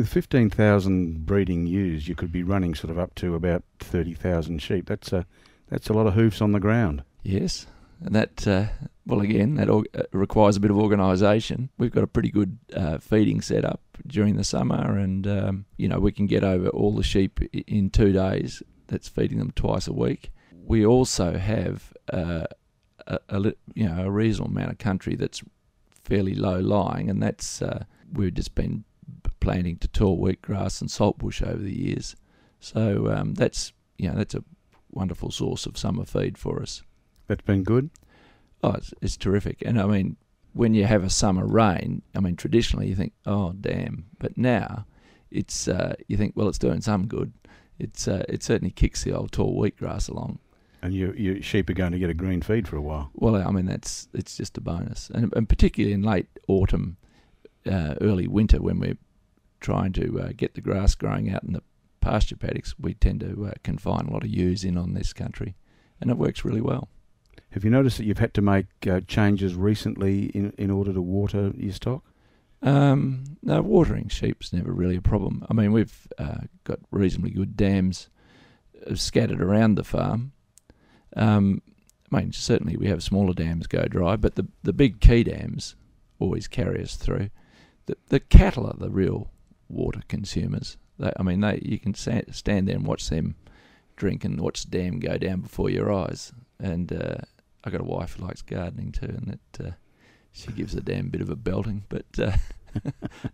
With 15,000 breeding ewes, you could be running sort of up to about 30,000 sheep. That's a lot of hoofs on the ground. Yes, and that, well, again, that requires a bit of organisation. We've got a pretty good feeding setup during the summer, and we can get over all the sheep in 2 days. That's feeding them twice a week. We also have a reasonable amount of country that's fairly low lying, and that's we've just been planting to tall wheatgrass and saltbush over the years. So that's a wonderful source of summer feed for us. That's been good? Oh, it's terrific. And I mean, when you have a summer rain, I mean, traditionally you think, oh, damn. But now it's you think, well, it's doing some good. It certainly kicks the old tall wheatgrass along. And your sheep are going to get a green feed for a while. Well, I mean, it's just a bonus. And particularly in late autumn, early winter, when we're trying to get the grass growing out in the pasture paddocks, we tend to confine a lot of ewes in on this country. And it works really well. Have you noticed that you've had to make changes recently in order to water your stock? No, watering sheep's never really a problem. I mean, we've got reasonably good dams scattered around the farm. I mean, certainly we have smaller dams go dry, but the big key dams always carry us through. The cattle are the real water consumers. You can stand there and watch them drink and watch the dam go down before your eyes. And I've got a wife who likes gardening too, and that she gives the dam a bit of a belting. But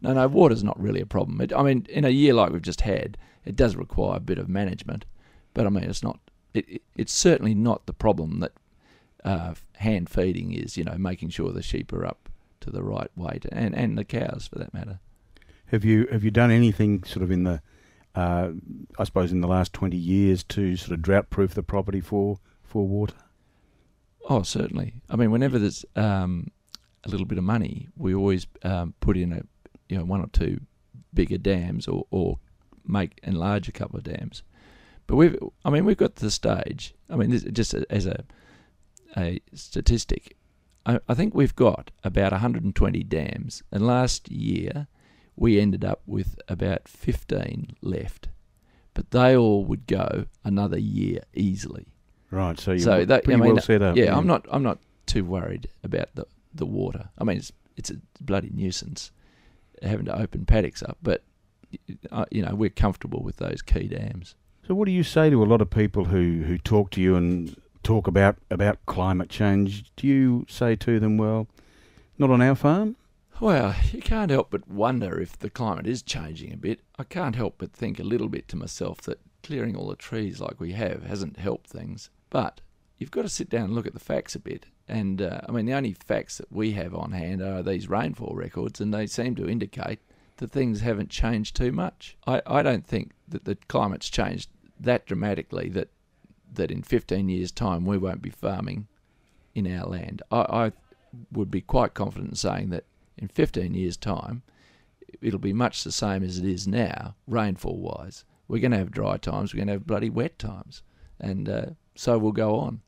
no, water's not really a problem. In a year like we've just had, it does require a bit of management. But I mean, it's not. It's certainly not the problem that hand feeding is. Making sure the sheep are up to the right weight, and the cows for that matter. Have you done anything sort of in the I suppose in the last 20 years to sort of drought-proof the property for water? Oh, certainly. I mean, whenever there's a little bit of money, we always put in one or two bigger dams or enlarge a couple of dams. But we've got to the stage. I mean, this, just as a statistic, I think we've got about 120 dams, and last year we ended up with about 15 left, but they all would go another year easily. Right, so you're pretty well set up. Yeah, I'm not too worried about the water. I mean, it's a bloody nuisance having to open paddocks up, but we're comfortable with those key dams. So what do you say to a lot of people who talk to you and talk about climate change? Do you say to them, well, not on our farm? Well, you can't help but wonder if the climate is changing a bit. I can't help but think a little bit to myself that clearing all the trees like we have hasn't helped things. But you've got to sit down and look at the facts a bit. And, the only facts that we have on hand are these rainfall records, and they seem to indicate that things haven't changed too much. I don't think that the climate's changed that dramatically that in 15 years' time we won't be farming in our land. I would be quite confident in saying that in 15 years' time, it'll be much the same as it is now, rainfall-wise. We're going to have dry times, we're going to have bloody wet times, and so we'll go on.